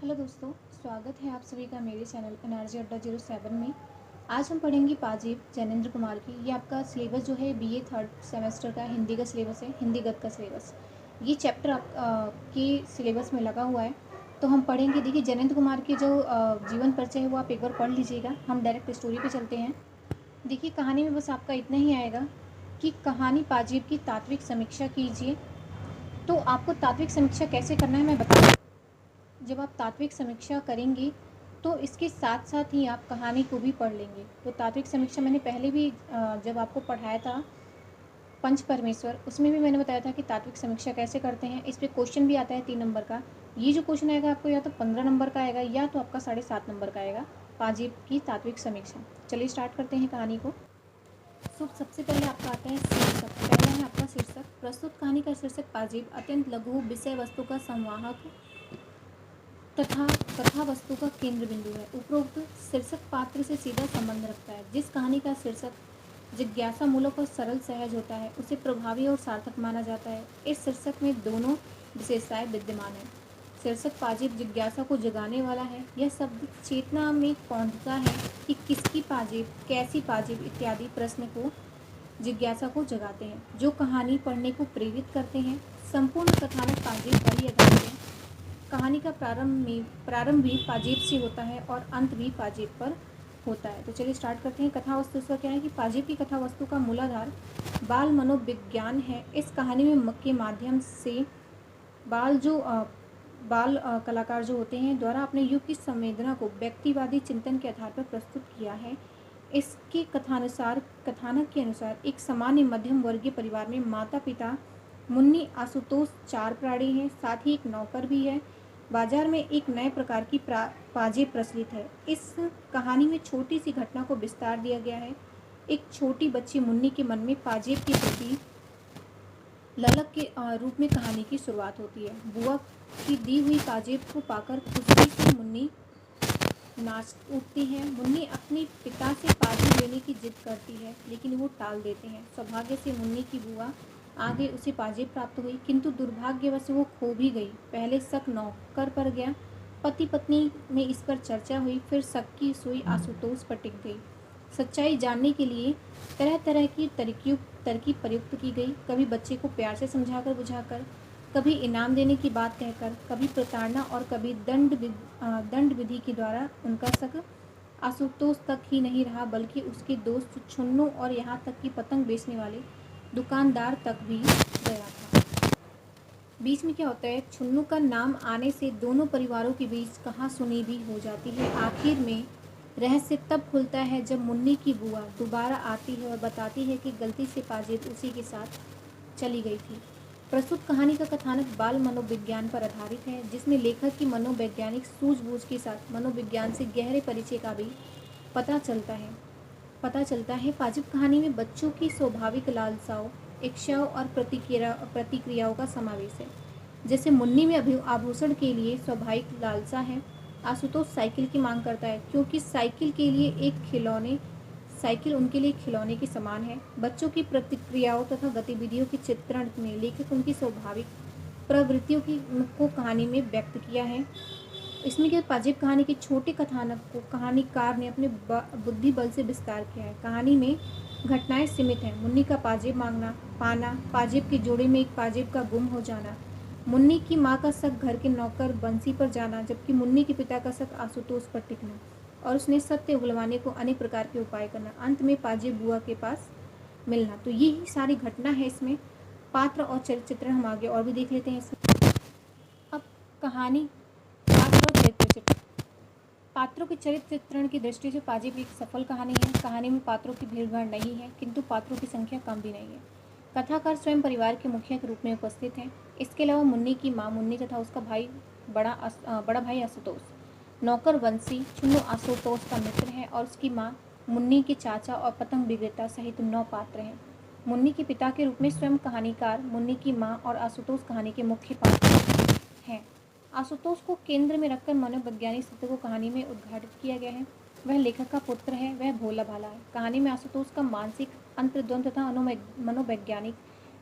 Hello दोस्तों, स्वागत है आप सभी का मेरे चैनल एनर्जी अड्डा 07 में। आज हम पढ़ेंगे पाजीब जैनेंद्र कुमार की। ये आपका सिलेबस जो है बीए थर्ड सेमेस्टर का हिंदी का सिलेबस है, हिंदी गद्य का सिलेबस। ये चैप्टर के सिलेबस में लगा हुआ है। तो हम पढ़ेंगे। देखिए, जैनेंद्र कुमार की जो जीवन परिचय है वो आप एक बार पढ़ लीजिएगा। हम डायरेक्ट स्टोरी पे चलते हैं। देखिए, कहानी में बस आपका इतना ही आएगा कि कहानी पाजीब की तात्विक समीक्षा कीजिए। तो आपको तात्विक समीक्षा कैसे करना है मैं बताऊँ। जब आप तात्विक समीक्षा करेंगे तो इसके साथ साथ ही आप कहानी को भी पढ़ लेंगे। तो तात्विक समीक्षा मैंने पहले भी जब आपको पढ़ाया था पंच परमेश्वर, उसमें भी मैंने बताया था कि तात्विक समीक्षा कैसे करते हैं। इस पर क्वेश्चन भी आता है 3 नंबर का। ये जो क्वेश्चन आएगा आपको या तो 15 नंबर का आएगा या तो आपका 7.5 नंबर का आएगा, पाजीब की तात्विक समीक्षा। चलिए स्टार्ट करते हैं कहानी को। सबसे पहले आपका आता है शीर्षक। पहला है आपका शीर्षक। प्रस्तुत कहानी का शीर्षक पाजीब अत्यंत लघु विषय वस्तु का संवाहक तथा कथा वस्तु का केंद्र बिंदु है। उपरोक्त शीर्षक पात्र से सीधा संबंध रखता है। जिस कहानी का शीर्षक जिज्ञासा मूलक और सरल सहज होता है उसे प्रभावी और सार्थक माना जाता है। इस शीर्षक में दोनों विशेषताएं विद्यमान है। शीर्षक पाजीब जिज्ञासा को जगाने वाला है। यह शब्द चेतना में कौंधता है कि किसकी पाजीब, कैसी पाजीब इत्यादि प्रश्न को जिज्ञासा को जगाते हैं, जो कहानी पढ़ने को प्रेरित करते हैं। संपूर्ण कथानक पाजीब पर ही आधारित है। कहानी का प्रारंभ भी पाजीब से होता है और अंत भी पाजीब पर होता है। तो चलिए स्टार्ट करते हैं। कथा वस्तु इसका क्या है कि पाजीब की कथा वस्तु का मूलाधार बाल मनोविज्ञान है। इस कहानी में के माध्यम से कलाकार जो होते हैं द्वारा अपने युग की संवेदना को व्यक्तिवादी चिंतन के आधार पर प्रस्तुत किया है। इसके कथानक के अनुसार एक सामान्य मध्यम वर्गीय परिवार में माता पिता मुन्नी आशुतोष 4 प्राणी हैं, साथ ही एक नौकर भी है। बाजार में एक नए प्रकार की पाजेब प्रचलित है। इस कहानी में छोटी सी घटना को विस्तार दिया गया है। एक छोटी बच्ची मुन्नी के मन में पाजेब के प्रति ललक के रूप में कहानी की शुरुआत होती है। बुआ की दी हुई पाजेब को पाकर खुशी से मुन्नी नाच उठती है। मुन्नी अपने पिता से पाजेब लेने की जिद करती है लेकिन वो टाल देते हैं। सौभाग्य से मुन्नी की बुआ आगे उसे पाजेब प्राप्त हुई, किंतु दुर्भाग्यवश वो खो भी गई। पहले शक नौकर पर गया, पति पत्नी में इस पर चर्चा हुई, फिर शक की सुई आशुतोष पर टिक गई। सच्चाई जानने के लिए तरह तरह की तरकीब प्रयुक्त की गई। कभी बच्चे को प्यार से समझाकर बुझाकर, कभी इनाम देने की बात कहकर, कभी प्रताड़ना और कभी दंड विधि के द्वारा। उनका शक आशुतोष तक ही नहीं रहा बल्कि उसके दोस्त छुन्नू और यहाँ तक कि पतंग बेचने वाले दुकानदार तक भी गया था। बीच में क्या होता है, छुन्नू का नाम आने से दोनों परिवारों के बीच कहासुनी भी हो जाती है। आखिर में रहस्य तब खुलता है जब मुन्नी की बुआ दोबारा आती है और बताती है कि गलती से पाजेब उसी के साथ चली गई थी। प्रस्तुत कहानी का कथानक बाल मनोविज्ञान पर आधारित है, जिसमें लेखक की मनोवैज्ञानिक सूझबूझ के साथ मनोविज्ञान से गहरे परिचय का भी पता चलता है। पाजिब कहानी में बच्चों की स्वाभाविक लालसाओं, इच्छाओं और प्रतिक्रियाओं का समावेश है। जैसे मुन्नी में आभूषण के लिए स्वाभाविक लालसा है। आशुतोष साइकिल की मांग करता है क्योंकि साइकिल उनके लिए खिलौने के समान है। बच्चों की प्रतिक्रियाओं तथा गतिविधियों के चित्रण में लेखक उनकी स्वाभाविक प्रवृत्तियों को कहानी में व्यक्त किया है। इसमें क्या, पाजेब कहानी के छोटे कथानक को कहानीकार ने अपने बुद्धि बल से विस्तार किया है। कहानी में घटनाएं सीमित हैं। मुन्नी का पाजेब पाना, पाजेब के जोड़े में एक पाजेब का गुम हो जाना, मुन्नी की माँ का शक घर के नौकर बंसी पर जाना, जबकि मुन्नी के पिता का शक आशुतोष पर टिकना और उसने सत्य उगलवाने को अनेक प्रकार के उपाय करना, अंत में पाजेब बुआ के पास मिलना। तो यही सारी घटना है इसमें। पात्र और चरित्र चित्रण हम आगे और भी देख लेते हैं इसमें। अब कहानी पात्रों के चरित्र चित्रण की दृष्टि से पाजीब एक सफल कहानी है। कहानी में पात्रों की भीड़भाड़ नहीं है, किंतु पात्रों की संख्या कम भी नहीं है। कथाकार स्वयं परिवार के मुखिया के रूप में उपस्थित हैं। इसके अलावा मुन्नी की माँ मुन्नी तथा उसका भाई बड़ा भाई आशुतोष, नौकर बंसी चुन्नू आशुतोष का मित्र है और उसकी माँ, मुन्नी के चाचा और पतंग विक्रेता सहित 9 पात्र हैं। मुन्नी के पिता के रूप में स्वयं कहानीकार, मुन्नी की माँ और आशुतोष कहानी के मुख्य पात्र हैं। आशुतोष को केंद्र में रखकर मनोवैज्ञानिक सत्य को कहानी में उद्घाटित किया गया है। वह लेखक का पुत्र है, वह भोला भाला है। कहानी में आशुतोष का मानसिक अंतर्द्वंद तथा मनोवैज्ञानिक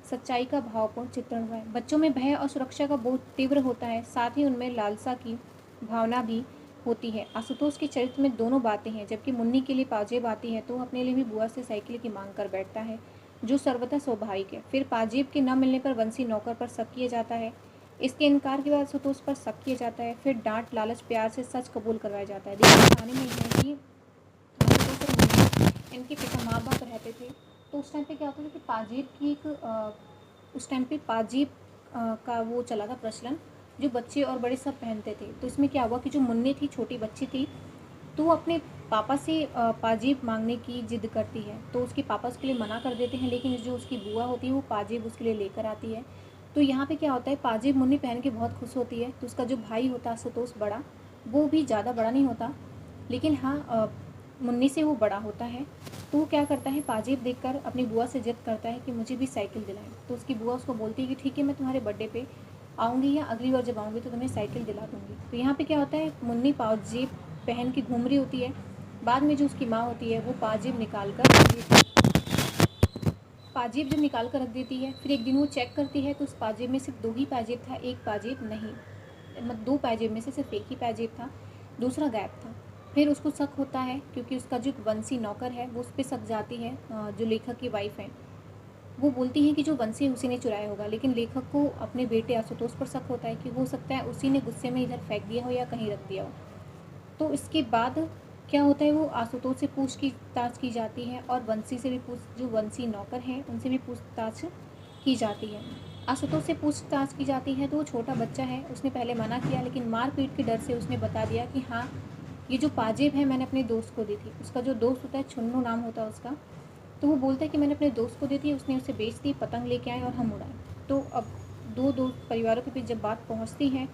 सच्चाई का भावपूर्ण चित्रण हुआ है। बच्चों में भय और सुरक्षा का बोध तीव्र होता है, साथ ही उनमें लालसा की भावना भी होती है। आशुतोष के चरित्र में दोनों बातें हैं। जबकि मुन्नी के लिए पाजेब आती है तो वो अपने लिए भी बुआ से साइकिल की मांग कर बैठता है, जो सर्वथा स्वाभाविक है। फिर पाजेब के न मिलने पर बंसी नौकर पर शक किया जाता है। इसके इनकार के बाद आशुतोष पर शक किया जाता है। फिर डांट, लालच, प्यार से सच कबूल करवाया जाता है। देखिए, कहानी में ये है कि आशुतोष और मुन्नी, इनके पिता माँ बाप रहते थे। तो उस टाइम पे क्या होता था कि पाजेब की उस टाइम पे पाजेब का वो चला था प्रचलन, जो बच्चे और बड़े सब पहनते थे। तो इसमें क्या हुआ कि जो मुन्नी थी, छोटी बच्ची थी, तो वो अपने पापा से पाजेब मांगने की जिद करती है। तो उसके पापा उसके लिए मना कर देते हैं, लेकिन जो उसकी बुआ होती है वो पाजेब उसके लिए लेकर आती है। तो यहाँ पे क्या होता है, पाजेब मुन्नी पहन के बहुत खुश होती है। तो उसका जो भाई होता है आशुतोष बड़ा, वो भी ज़्यादा बड़ा नहीं होता, लेकिन हाँ मुन्नी से वो बड़ा होता है। तो वो क्या करता है, पाजेब देखकर अपनी बुआ से जिद करता है कि मुझे भी साइकिल दिलाएं। तो उसकी बुआ उसको बोलती है कि ठीक है, मैं तुम्हारे बर्थडे पे आऊँगी या अगली बार जब आऊँगी तो तुम्हें साइकिल दिला दूँगी। तो यहाँ पे क्या होता है, मुन्नी पाजेब पहन के घूम रही होती है। बाद में जो उसकी माँ होती है वो पाजेब निकाल कर रख देती है। फिर एक दिन वो चेक करती है तो उस पाजेब में सिर्फ 2 ही पाजेब था, एक पाजेब नहीं, मतलब 2 पाजेब में से सिर्फ एक ही पाजेब था, दूसरा गायब था। फिर उसको शक होता है, क्योंकि उसका जो बंसी नौकर है वो उस पर शक जाती है। जो लेखक की वाइफ है वो बोलती है कि जो बंसी है उसी ने चुराया होगा, लेकिन लेखक को अपने बेटे आशुतोष पर शक होता है कि हो सकता है उसी ने गुस्से में इधर फेंक दिया हो या कहीं रख दिया हो। तो इसके बाद क्या होता है, वो आशुतोष से पूछताछ की जाती है और बंसी से भी जो बंसी नौकर हैं उनसे भी पूछताछ की जाती है। आशुतोष से पूछताछ की जाती है तो वो छोटा बच्चा है, उसने पहले मना किया, लेकिन मारपीट के डर से उसने बता दिया कि हाँ, ये जो पाजेब है मैंने अपने दोस्त को दी थी। उसका जो दोस्त होता है, छुन्नू नाम होता है उसका, तो वो बोलता है कि मैंने अपने दोस्त को दी थी, उसने उसे बेच दी, पतंग लेके आए और हम उड़ाए। तो अब दो दोस्त परिवारों के बीच जब बात पहुंचती है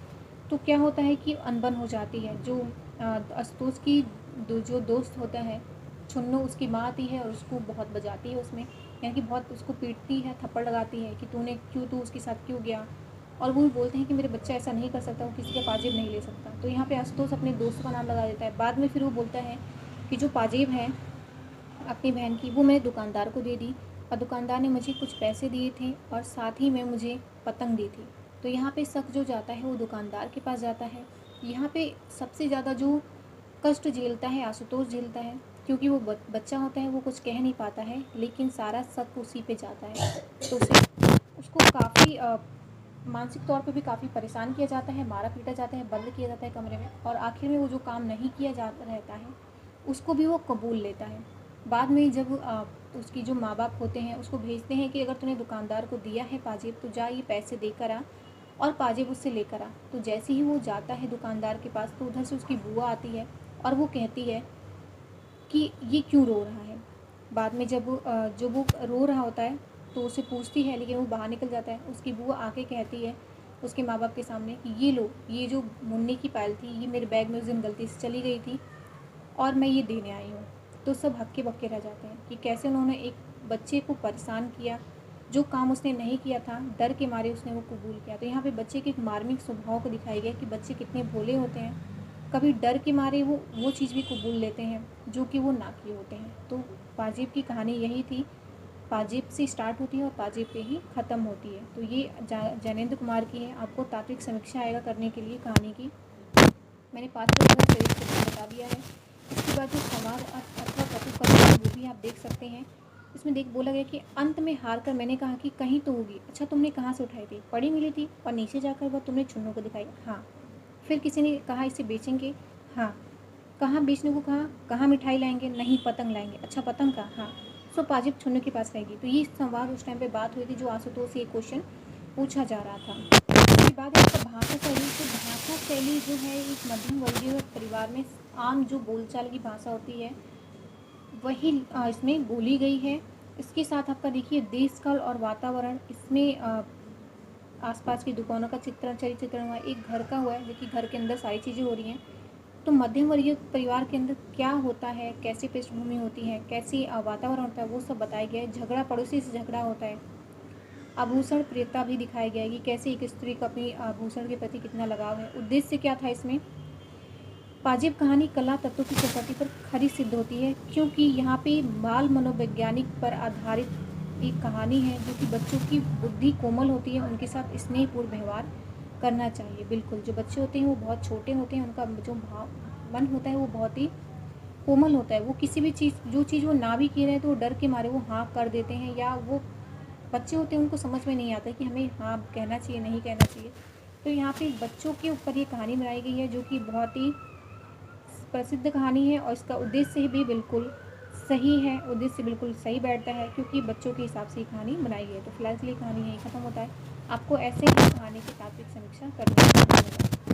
तो क्या होता है कि अनबन हो जाती है। जो आशुतोष की जो दोस्त होता है छुन्नू, उसकी माँ आती है और उसको बहुत बजाती है उसमें, यानी कि बहुत उसको पीटती है, थप्पड़ लगाती है कि तू उसके साथ क्यों गया। और वो भी बोलते हैं कि मेरे बच्चा ऐसा नहीं कर सकता, वो किसी का पाजेब नहीं ले सकता। तो यहाँ पे आशुतोष अपने दोस्त का नाम लगा देता है। बाद में फिर वो बोलता है कि जो पाजेब है अपनी बहन की, वो मैंने दुकानदार को दे दी और दुकानदार ने मुझे कुछ पैसे दिए थे और साथ ही में मुझे पतंग दी थी। तो यहाँ पे शक जो जाता है वो दुकानदार के पास जाता है। यहाँ पे सबसे ज़्यादा जो कष्ट झेलता है आशुतोष झेलता है, क्योंकि वो बच्चा होता है, वो कुछ कह नहीं पाता है, लेकिन सारा शक उसी पे जाता है। तो उसको काफ़ी मानसिक तौर पे भी काफ़ी परेशान किया जाता है, मारा पीटा जाता है, बंद किया जाता है कमरे में, और आखिर में वो जो काम नहीं किया जाता रहता है उसको भी वो कबूल लेता है। बाद में जब उसकी जो माँ बाप होते हैं उसको भेजते हैं कि अगर तूने दुकानदार को दिया है पाजेब तो जा ये पैसे देकर आ और पाजेब उससे लेकर आ। तो जैसे ही वो जाता है दुकानदार के पास तो उधर से उसकी बुआ आती है और वो कहती है कि ये क्यों रो रहा है। बाद में जब वो रो रहा होता है तो उसे पूछती है, लेकिन वो बाहर निकल जाता है। उसकी बुआ आके कहती है उसके माँ बाप के सामने कि ये लो, ये जो मुन्नी की पायल थी ये मेरे बैग में उस दिन गलती से चली गई थी और मैं ये देने आई हूँ। तो सब हक्के बक्के रह जाते हैं कि कैसे उन्होंने एक बच्चे को परेशान किया, जो काम उसने नहीं किया था, डर के मारे उसने वो कबूल किया। तो यहाँ पे बच्चे के एक मार्मिक स्वभाव को दिखाया गया कि बच्चे कितने भोले होते हैं, कभी डर के मारे वो चीज़ भी कबूल लेते हैं जो कि वो ना किए होते हैं। तो पाजेब की कहानी यही थी, पाजेब से स्टार्ट होती है और पाजेब पे ही ख़त्म होती है। तो ये जैनेंद्र कुमार की है। आपको तात्विक समीक्षा आएगा करने के लिए कहानी की मैंने 5 तरह का चरित्र बता दिया है। इसके बाद जो संवाद अथवा कटुकथा है वो भी आप देख सकते हैं। इसमें बोला गया कि अंत में हार कर मैंने कहा कि कहीं तो होगी। अच्छा, तुमने कहाँ से उठाई थी? पड़ी मिली थी और नीचे जाकर वह तुमने छुन्नू को दिखाई? हाँ। फिर किसी ने कहा इसे बेचेंगे? हाँ। कहाँ बेचने को कहा? कहाँ मिठाई लाएंगे? नहीं, पतंग लाएंगे। अच्छा, पतंग का? हाँ। सो पाजेब छुन्नू के पास रहेगी। तो ये संवाद उस टाइम पे बात हुई थी जो आशुतोष से ये क्वेश्चन पूछा जा रहा था। उसके बाद इसका भाषा शैली, तो भाषा शैली जो है एक मध्यम वर्गीय परिवार में आम जो बोलचाल की भाषा होती है वही इसमें बोली गई है। इसके साथ आपका देखिए देश काल और वातावरण, इसमें आसपास की दुकानों का चित्रण हुआ है, एक घर का हुआ है जो कि घर के अंदर सारी चीज़ें हो रही हैं। तो मध्यम वर्गीय परिवार के अंदर क्या होता है, कैसी पृष्ठभूमि होती है, कैसी वातावरण होता है, वो सब बताया गया है। झगड़ा, पड़ोसी से झगड़ा होता है। आभूषण प्रियता भी दिखाया गया है कि कैसे एक स्त्री का अपनी आभूषण के प्रति कितना लगाव है। उद्देश्य क्या था इसमें? पाजेब कहानी कला तत्वों की कसौटी पर खरी सिद्ध होती है, क्योंकि यहाँ पे बाल मनोवैज्ञानिक पर आधारित एक कहानी है जो कि बच्चों की बुद्धि कोमल होती है, उनके साथ स्नेहपूर्ण व्यवहार करना चाहिए। बिल्कुल, जो बच्चे होते हैं वो बहुत छोटे होते हैं, उनका जो मन होता है वो बहुत ही कोमल होता है। वो किसी भी चीज़, जो चीज़ वो ना भी कह रहे हैं तो वो डर के मारे वो हाँ कर देते हैं, या वो बच्चे होते हैं उनको समझ में नहीं आता कि हमें हाँ कहना चाहिए, नहीं कहना चाहिए। तो यहाँ पे बच्चों के ऊपर ये कहानी बनाई गई है, जो कि बहुत ही प्रसिद्ध कहानी है, और इसका उद्देश्य भी बिल्कुल सही है, उद्देश्य बिल्कुल सही बैठता है, क्योंकि बच्चों के हिसाब से ये कहानी बनाई गई है। तो फिलहाल के लिए कहानी यही ख़त्म होता है। आपको ऐसे ही कहानी की तात्विक समीक्षा करनी है।